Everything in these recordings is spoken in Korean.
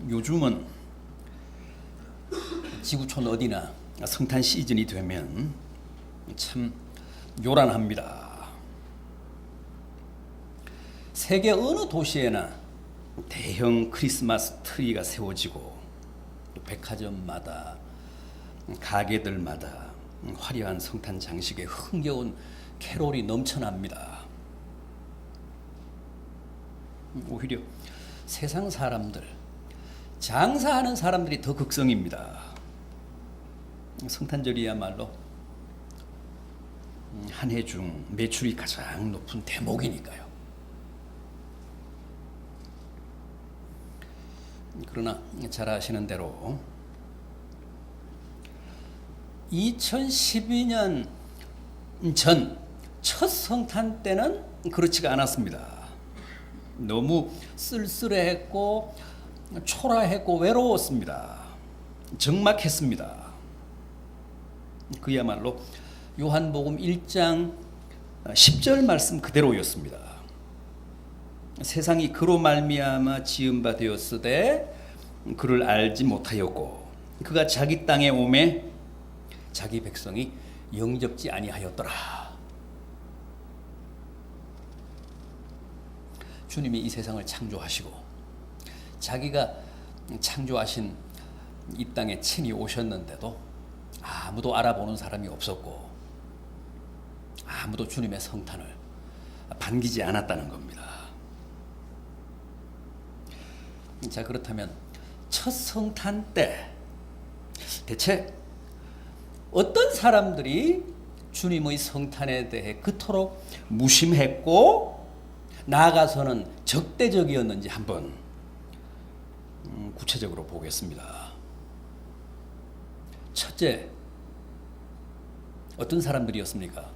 요즘은 지구촌 어디나 성탄 시즌이 되면 참 요란합니다. 세계 어느 도시에나 대형 크리스마스 트리가 세워지고 또 백화점마다 가게들마다 화려한 성탄 장식에 흥겨운 캐롤이 넘쳐납니다. 오히려 세상 사람들, 장사하는 사람들이 더 극성입니다. 성탄절이야말로 한 해 중 매출이 가장 높은 대목이니까요. 그러나 잘 아시는 대로 2012년 전 첫 성탄 때는 그렇지가 않았습니다. 너무 쓸쓸했고 초라했고 외로웠습니다. 적막했습니다. 그야말로 요한복음 1장 10절 말씀 그대로였습니다. 세상이 그로 말미암아 지은 바 되었으되 그를 알지 못하였고 그가 자기 땅에 오매 자기 백성이 영접지 아니하였더라. 주님이 이 세상을 창조하시고 자기가 창조하신 이 땅에 친히 오셨는데도 아무도 알아보는 사람이 없었고 아무도 주님의 성탄을 반기지 않았다는 겁니다. 자, 그렇다면 첫 성탄 때 대체 어떤 사람들이 주님의 성탄에 대해 그토록 무심했고 나아가서는 적대적이었는지 한번 구체적으로 보겠습니다. 첫째, 어떤 사람들이었습니까?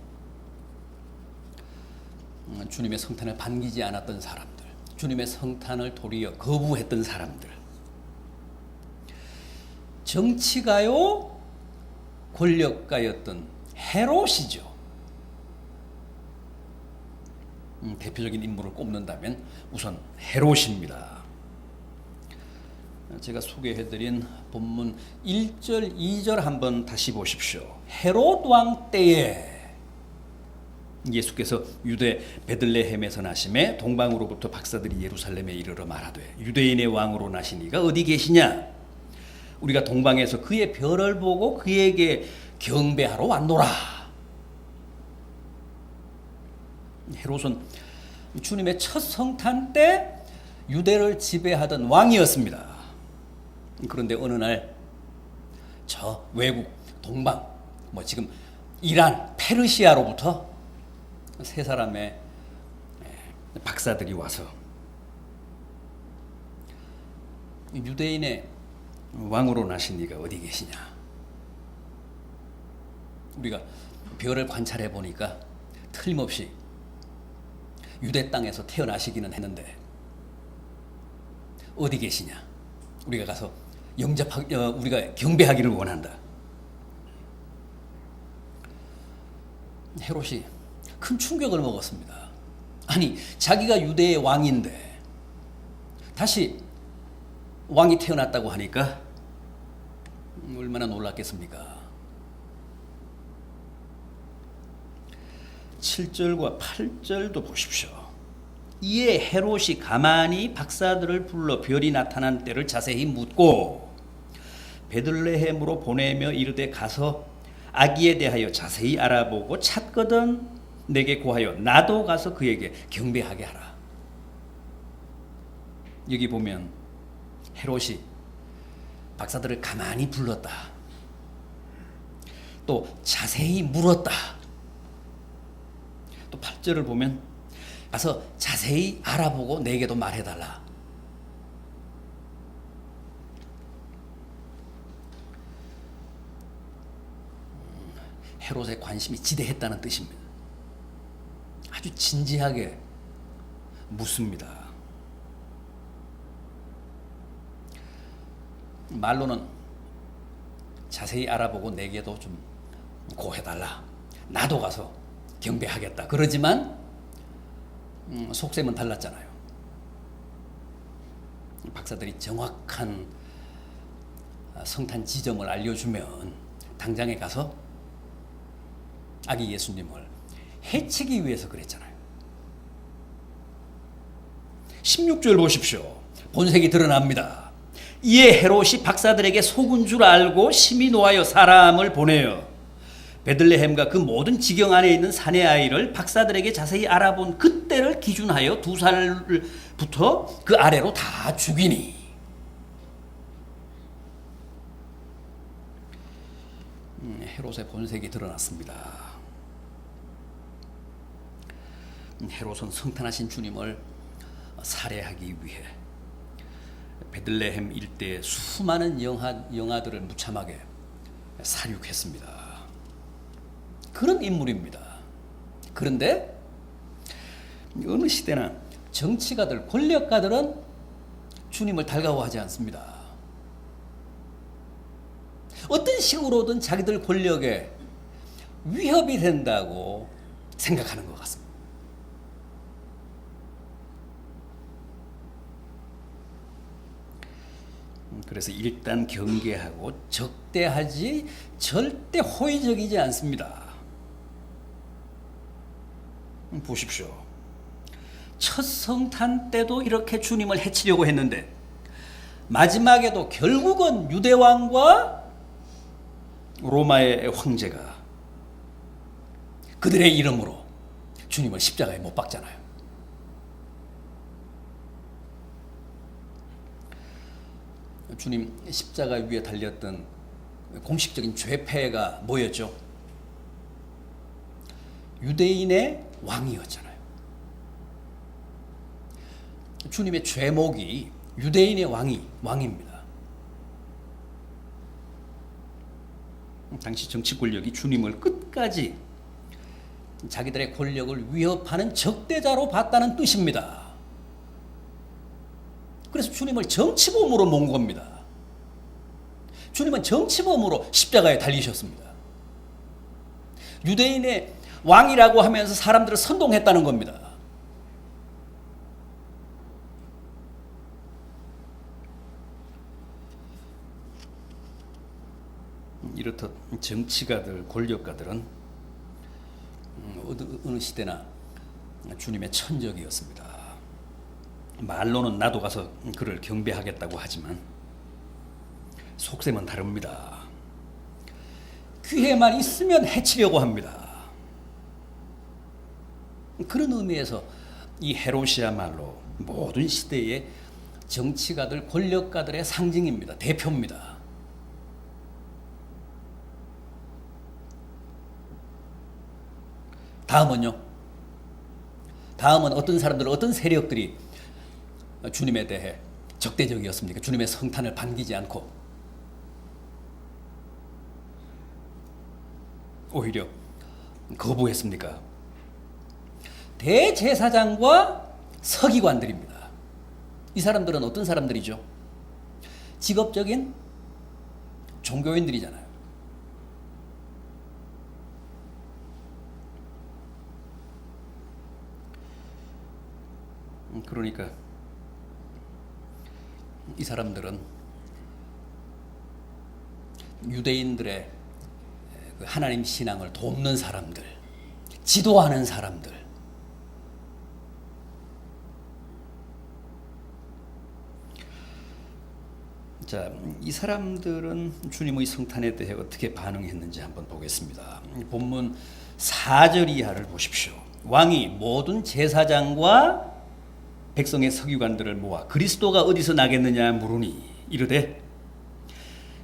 주님의 성탄을 반기지 않았던 사람들, 주님의 성탄을 도리어 거부했던 사람들. 정치가요, 권력가였던 헤롯이죠. 대표적인 인물을 꼽는다면 우선 헤롯입니다. 제가 소개해드린 본문 1절, 2절 한번 다시 보십시오. 헤롯 왕 때에 예수께서 유대 베들레헴에서 나심에 동방으로부터 박사들이 예루살렘에 이르러 말하되 유대인의 왕으로 나신 이가 어디 계시냐? 우리가 동방에서 그의 별을 보고 그에게 경배하러 왔노라. 헤롯은 주님의 첫 성탄 때 유대를 지배하던 왕이었습니다. 그런데 어느 날 저 외국 동방, 지금 이란, 페르시아로부터 세 사람의 박사들이 와서 유대인의 왕으로 나신 이가 어디 계시냐? 우리가 별을 관찰해 보니까 틀림없이 유대 땅에서 태어나시기는 했는데 어디 계시냐? 우리가 가서 우리가 경배하기를 원한다. 헤롯이 큰 충격을 먹었습니다. 아니, 자기가 유대의 왕인데 다시 왕이 태어났다고 하니까 얼마나 놀랐겠습니까? 7절과 8절도 보십시오. 이에 헤롯이 가만히 박사들을 불러 별이 나타난 때를 자세히 묻고 베들레헴으로 보내며 이르되 가서 아기에 대하여 자세히 알아보고 찾거든 내게 고하여 나도 가서 그에게 경배하게 하라. 여기 보면 헤롯이 박사들을 가만히 불렀다. 또 자세히 물었다. 또 8절을 보면 가서 자세히 알아보고 내게도 말해달라. 헤롯의 관심이 지대했다는 뜻입니다. 아주 진지하게 묻습니다. 말로는 자세히 알아보고 내게도 좀 고해달라. 나도 가서 경배하겠다. 그러지만 속셈은 달랐잖아요. 박사들이 정확한 성탄 지점을 알려주면 당장에 가서 아기 예수님을 해치기 위해서 그랬잖아요. 16절 보십시오. 본색이 드러납니다. 이에 헤롯이 박사들에게 속은 줄 알고 심히 노하여 사람을 보내어 베들레헴과 그 모든 지경 안에 있는 사내 아이를 박사들에게 자세히 알아본 그때를 기준하여 2살부터 그 아래로 다 죽이니. 헤롯의 본색이 드러났습니다. 헤롯은 성탄하신 주님을 살해하기 위해 베들레헴 일대의 수많은 영아들을 무참하게 살육했습니다. 그런 인물입니다. 그런데 어느 시대나 정치가들, 권력가들은 주님을 달가워하지 않습니다. 어떤 식으로든 자기들 권력에 위협이 된다고 생각하는 것 같습니다. 그래서 일단 경계하고 적대하지 절대 호의적이지 않습니다. 보십시오. 첫 성탄 때도 이렇게 주님을 해치려고 했는데 마지막에도 결국은 유대왕과 로마의 황제가 그들의 이름으로 주님을 십자가에 못 박잖아요. 주님 십자가 위에 달렸던 공식적인 죄패가 뭐였죠? 유대인의 왕이었잖아요. 주님의 죄목이 유대인의 왕입니다. 당시 정치 권력이 주님을 끝까지 자기들의 권력을 위협하는 적대자로 봤다는 뜻입니다. 그래서 주님을 정치범으로 모은 겁니다. 주님은 정치범으로 십자가에 달리셨습니다. 유대인의 왕이라고 하면서 사람들을 선동했다는 겁니다. 이렇듯 정치가들, 권력가들은 어느 시대나 주님의 천적이었습니다. 말로는 나도 가서 그를 경배하겠다고 하지만 속셈은 다릅니다. 기회만 있으면 해치려고 합니다. 그런 의미에서 이 헤롯이야말로 모든 시대의 정치가들, 권력가들의 상징입니다. 대표입니다. 다음은 어떤 사람들, 어떤 세력들이 주님에 대해 적대적이었습니까? 주님의 성탄을 반기지 않고 오히려 거부했습니까? 대제사장과 서기관들입니다. 이 사람들은 어떤 사람들이죠? 직업적인 종교인들이잖아요. 그러니까 이 사람들은 유대인들의 하나님 신앙을 돕는 사람들, 지도하는 사람들, 자, 이 사람들은 주님의 성탄에 대해 어떻게 반응했는지 한번 보겠습니다. 본문 4절 이하를 보십시오. 왕이 모든 제사장과 백성의 서기관들을 모아 그리스도가 어디서 나겠느냐 물으니 이르되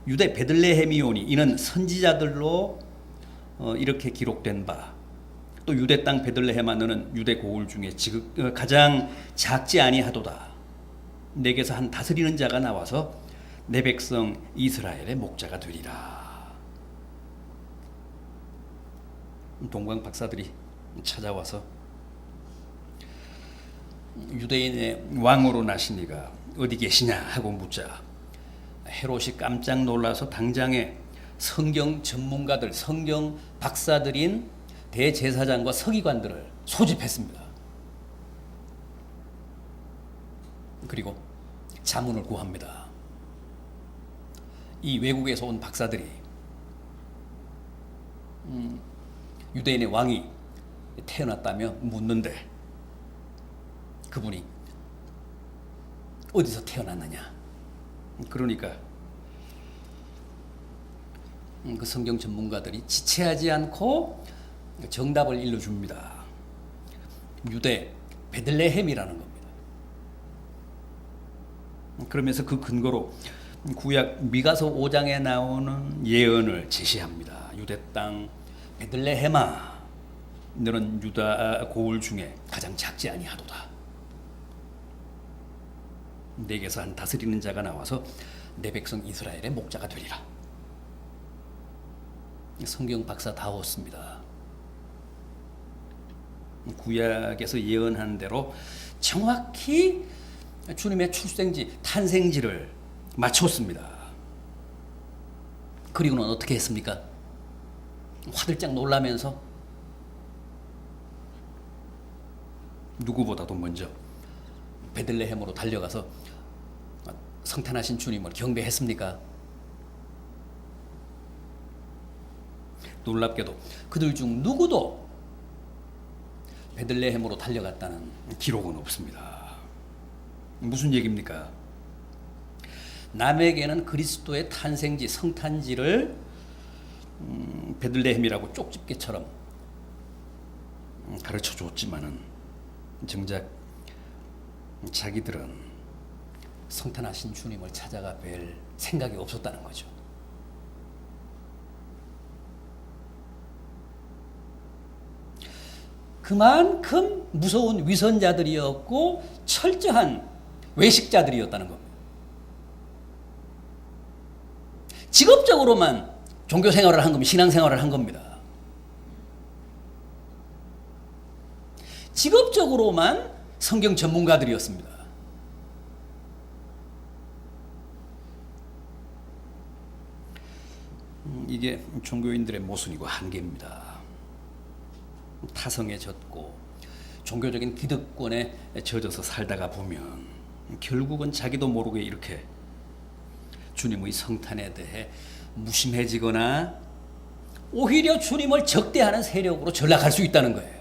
유대 베들레헴이오니 이는 선지자들로 이렇게 기록된 바 또 유대 땅 베들레헴아 너는 유대 고을 중에 가장 작지 아니하도다. 내게서 한 다스리는 자가 나와서 내 백성 이스라엘의 목자가 되리라. 동방 박사들이 찾아와서 유대인의 왕으로 나신 이가 어디 계시냐 하고 묻자 헤롯이 깜짝 놀라서 당장에 성경 전문가들, 성경 박사들인 대제사장과 서기관들을 소집했습니다. 그리고 자문을 구합니다. 이 외국에서 온 박사들이 유대인의 왕이 태어났다며 묻는데 그분이 어디서 태어났느냐. 그러니까 그 성경 전문가들이 지체하지 않고 정답을 일러줍니다. 유대 베들레헴이라는 겁니다. 그러면서 그 근거로 구약 미가서 5장에 나오는 예언을 제시합니다. 유대 땅 베들레헴아, 너는 유다 고을 중에 가장 작지 아니하도다. 내게서 한 다스리는 자가 나와서 내 백성 이스라엘의 목자가 되리라. 성경 박사다웠습니다. 구약에서 예언한 대로 정확히 주님의 출생지, 탄생지를 맞췄습니다. 그리고는 어떻게 했습니까? 화들짝 놀라면서 누구보다도 먼저 베들레헴으로 달려가서 성탄하신 주님을 경배했습니까? 놀랍게도 그들 중 누구도 베들레헴으로 달려갔다는 기록은 없습니다. 무슨 얘기입니까? 남에게는 그리스도의 탄생지, 성탄지를 베들레헴이라고 쪽집게처럼 가르쳐 줬지만은 정작 자기들은 성탄하신 주님을 찾아가 뵐 생각이 없었다는 거죠. 그만큼 무서운 위선자들이었고 철저한 외식자들이었다는 겁니다. 직업적으로만 종교 생활을 한 겁니다. 신앙 생활을 한 겁니다. 직업적으로만 성경 전문가들이었습니다. 이게 종교인들의 모순이고 한계입니다. 타성에 젖고 종교적인 기득권에 젖어서 살다가 보면 결국은 자기도 모르게 이렇게 주님의 성탄에 대해 무심해지거나 오히려 주님을 적대하는 세력으로 전락할 수 있다는 거예요.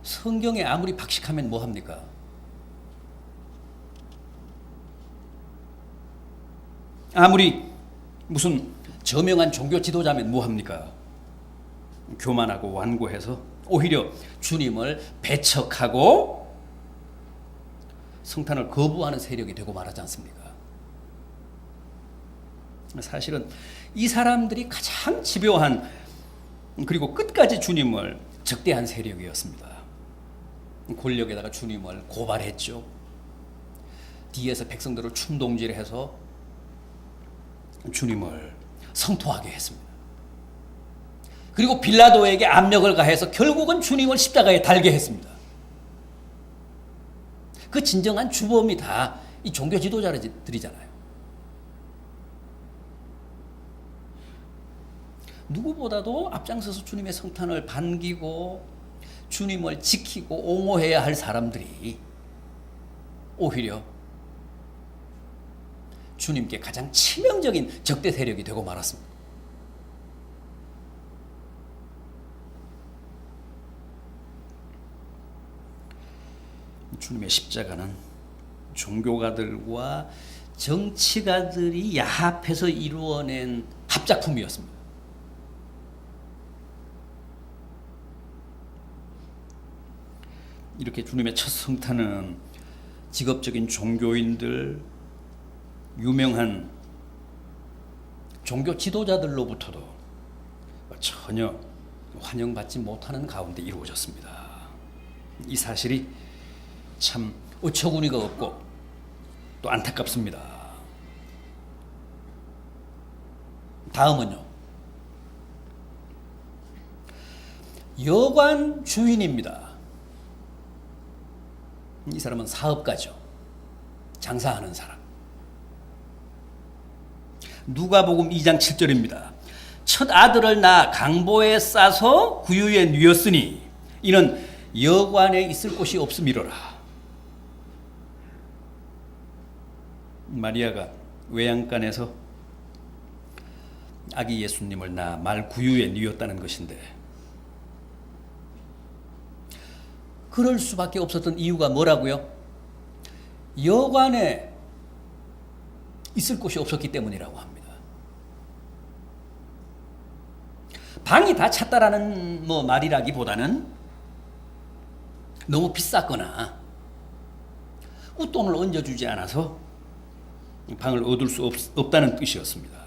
성경에 아무리 박식하면 뭐합니까? 아무리 무슨 저명한 종교 지도자면 뭐합니까? 교만하고 완고해서 오히려 주님을 배척하고 성탄을 거부하는 세력이 되고 말하지 않습니까? 사실은 이 사람들이 가장 집요한 그리고 끝까지 주님을 적대한 세력이었습니다. 권력에다가 주님을 고발했죠. 뒤에서 백성들을 충동질해서 주님을 성토하게 했습니다. 그리고 빌라도에게 압력을 가해서 결국은 주님을 십자가에 달게 했습니다. 그 진정한 주범이 다 이 종교 지도자들이잖아요. 누구보다도 앞장서서 주님의 성탄을 반기고 주님을 지키고 옹호해야 할 사람들이 오히려 주님께 가장 치명적인 적대 세력이 되고 말았습니다. 주님의 십자가는 종교가들과 정치가들이 야합해서 이루어낸 합작품이었습니다. 이렇게 주님의 첫 성탄은 직업적인 종교인들, 유명한 종교 지도자들로부터도 전혀 환영받지 못하는 가운데 이루어졌습니다. 이 사실이 참 어처구니가 없고 또 안타깝습니다. 다음은요. 여관 주인입니다. 이 사람은 사업가죠. 장사하는 사람. 누가복음 2장 7절입니다. 첫 아들을 낳아 강보에 싸서 구유에 누였으니 이는 여관에 있을 곳이 없음이로라. 마리아가 외양간에서 아기 예수님을 낳아 말 구유에 뉘었다는 것인데, 그럴 수밖에 없었던 이유가 뭐라고요? 여관에 있을 곳이 없었기 때문이라고 합니다. 방이 다 찼다라는 말이라기보다는 너무 비쌌거나 웃돈을 얹어주지 않아서 방을 얻을 수 없다는 뜻이었습니다.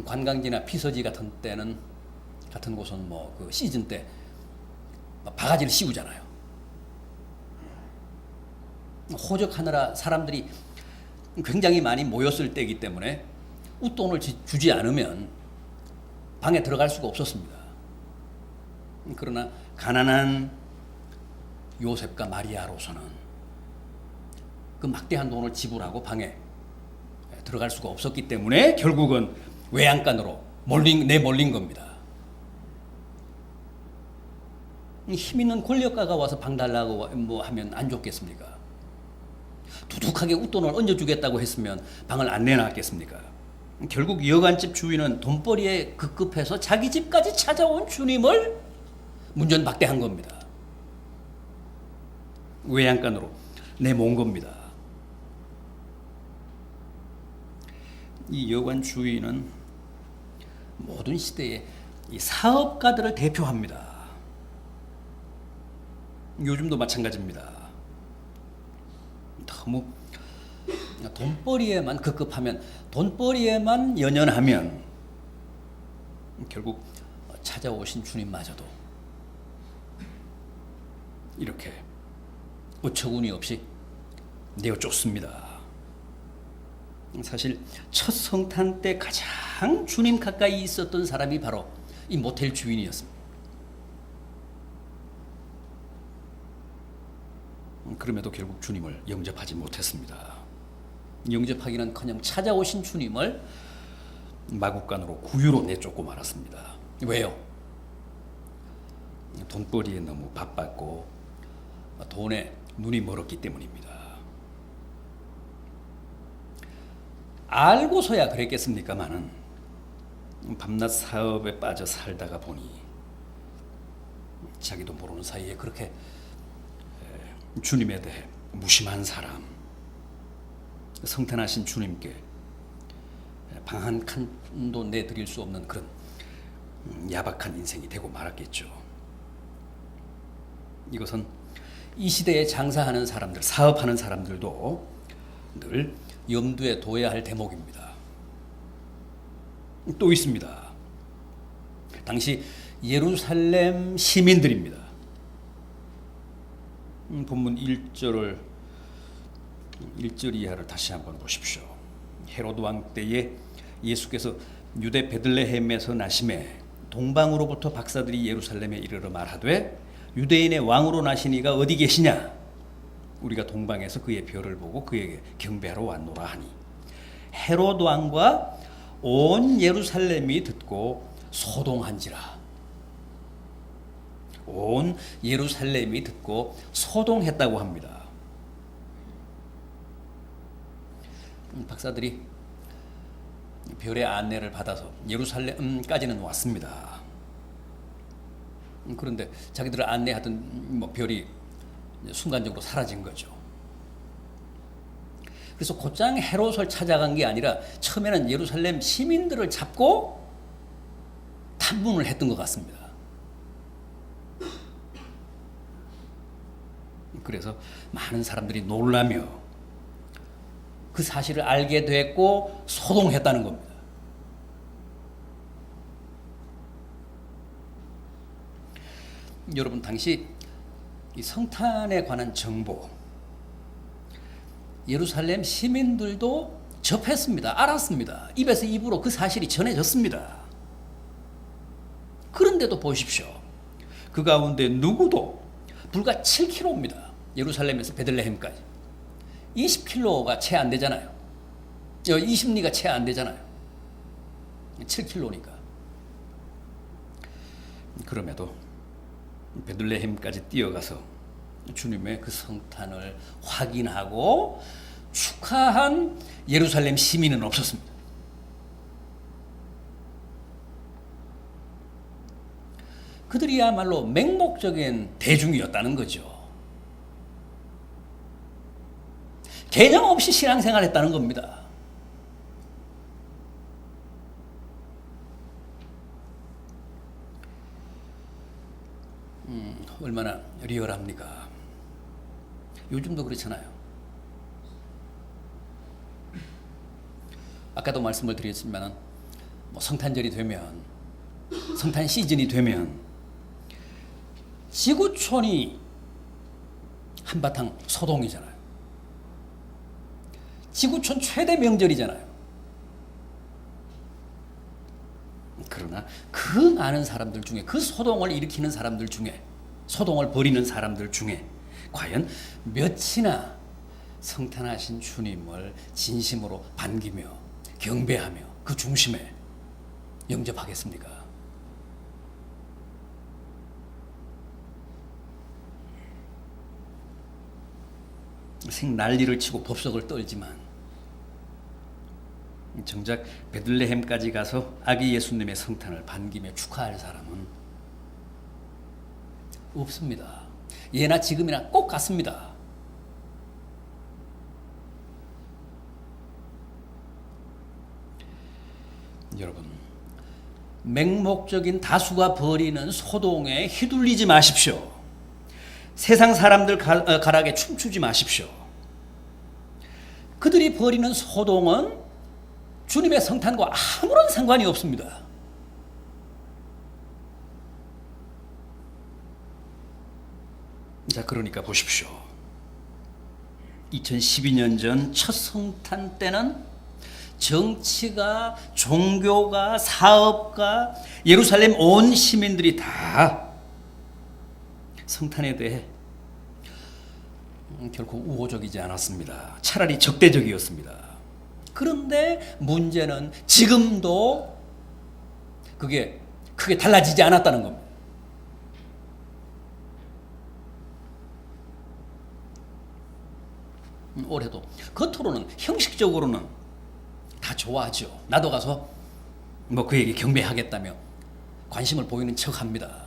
관광지나 피서지 같은 곳은 그 시즌 때 바가지를 씌우잖아요. 호적하느라 사람들이 굉장히 많이 모였을 때이기 때문에 웃돈을 주지 않으면 방에 들어갈 수가 없었습니다. 그러나 가난한 요셉과 마리아로서는 그 막대한 돈을 지불하고 방에 들어갈 수가 없었기 때문에 결국은 외양간으로 내몰린 겁니다. 힘 있는 권력가가 와서 방 달라고 하면 안 좋겠습니까? 두둑하게 웃돈을 얹어주겠다고 했으면 방을 안 내놨겠습니까? 결국 여관집 주인은 돈벌이에 급급해서 자기 집까지 찾아온 주님을 문전박대한 겁니다. 외양간으로 내몬 겁니다. 이 여관 주인은 모든 시대의 이 사업가들을 대표합니다. 요즘도 마찬가지입니다. 너무 돈벌이에만 급급하면, 돈벌이에만 연연하면 결국 찾아오신 주님마저도 이렇게 어처구니 없이 내어쫓습니다. 사실 첫 성탄 때 가장 주님 가까이 있었던 사람이 바로 이 모텔 주인이었습니다. 그럼에도 결국 주님을 영접하지 못했습니다. 영접하기는커녕 찾아오신 주님을 마국간으로 구유로 내쫓고 말았습니다. 왜요? 돈벌이에 너무 바빴고 돈에 눈이 멀었기 때문입니다. 알고서야 그랬겠습니까마는 밤낮 사업에 빠져 살다가 보니 자기도 모르는 사이에 그렇게 주님에 대해 무심한 사람, 성탄하신 주님께 방 한 칸도 내드릴 수 없는 그런 야박한 인생이 되고 말았겠죠. 이것은 이 시대에 장사하는 사람들, 사업하는 사람들도 늘 염두에 둬야 할 대목입니다. 또 있습니다. 당시 예루살렘 시민들입니다. 본문 1절 이하를 다시 한번 보십시오. 헤로드 왕 때에 예수께서 유대 베들레헴에서 나심에 동방으로부터 박사들이 예루살렘에 이르러 말하되 유대인의 왕으로 나신 이가 어디 계시냐? 우리가 동방에서 그의 별을 보고 그에게 경배하러 왔노라 하니 헤로드 왕과 온 예루살렘이 듣고 소동한지라. 온 예루살렘이 듣고 소동했다고 합니다. 박사들이 별의 안내를 받아서 예루살렘까지는 왔습니다. 그런데 자기들을 안내하던 별이 순간적으로 사라진 거죠. 그래서 곧장 헤롯을 찾아간 게 아니라 처음에는 예루살렘 시민들을 잡고 탐문을 했던 것 같습니다. 그래서 많은 사람들이 놀라며 그 사실을 알게 됐고 소동했다는 겁니다. 여러분, 당시 이 성탄에 관한 정보, 예루살렘 시민들도 접했습니다. 알았습니다. 입에서 입으로 그 사실이 전해졌습니다. 그런데도 보십시오. 그 가운데 누구도 불과 7km입니다. 예루살렘에서 베들레헴까지. 20km가 채 안 되잖아요. 20리가 채 안 되잖아요. 7km니까. 그럼에도 베들레헴까지 뛰어가서 주님의 그 성탄을 확인하고 축하한 예루살렘 시민은 없었습니다. 그들이야말로 맹목적인 대중이었다는 거죠. 개념 없이 신앙생활했다는 겁니다. 얼마나 리얼합니까? 요즘도 그렇잖아요. 아까도 말씀을 드렸지만 성탄절이 되면, 성탄 시즌이 되면 지구촌이 한바탕 소동이잖아요. 지구촌 최대 명절이잖아요. 그러나 그 많은 사람들 중에, 그 소동을 일으키는 사람들 중에, 소동을 벌이는 사람들 중에 과연 몇이나 성탄하신 주님을 진심으로 반기며 경배하며 그 중심에 영접하겠습니까? 생난리를 치고 법석을 떨지만 정작 베들레헴까지 가서 아기 예수님의 성탄을 반기며 축하할 사람은 없습니다. 예나 지금이나 꼭 같습니다. 여러분, 맹목적인 다수가 벌이는 소동에 휘둘리지 마십시오. 세상 사람들 가락에 춤추지 마십시오. 그들이 벌이는 소동은 주님의 성탄과 아무런 상관이 없습니다. 자, 그러니까 보십시오. 2012년 전 첫 성탄 때는 정치가, 종교가, 사업가, 예루살렘 온 시민들이 다 성탄에 대해 결코 우호적이지 않았습니다. 차라리 적대적이었습니다. 그런데 문제는 지금도 그게 크게 달라지지 않았다는 겁니다. 올해도 겉으로는, 형식적으로는 다 좋아하죠. 나도 가서 그에게 경배하겠다며 관심을 보이는 척합니다.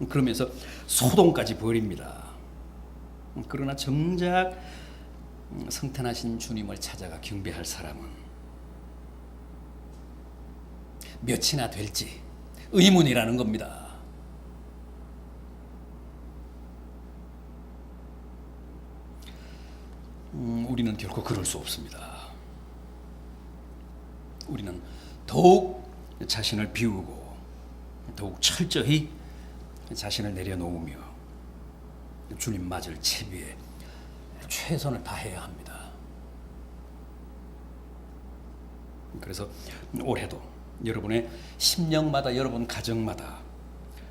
그러면서 소동까지 벌입니다. 그러나 정작 성탄하신 주님을 찾아가 경배할 사람은 몇이나 될지 의문이라는 겁니다. 우리는 결코 그럴 수 없습니다. 우리는 더욱 자신을 비우고 더욱 철저히 자신을 내려놓으며 주님 맞을 채비에 최선을 다해야 합니다. 그래서 올해도 여러분의 심령마다, 여러분 가정마다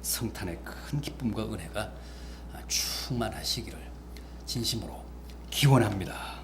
성탄의 큰 기쁨과 은혜가 충만하시기를 진심으로 기원합니다.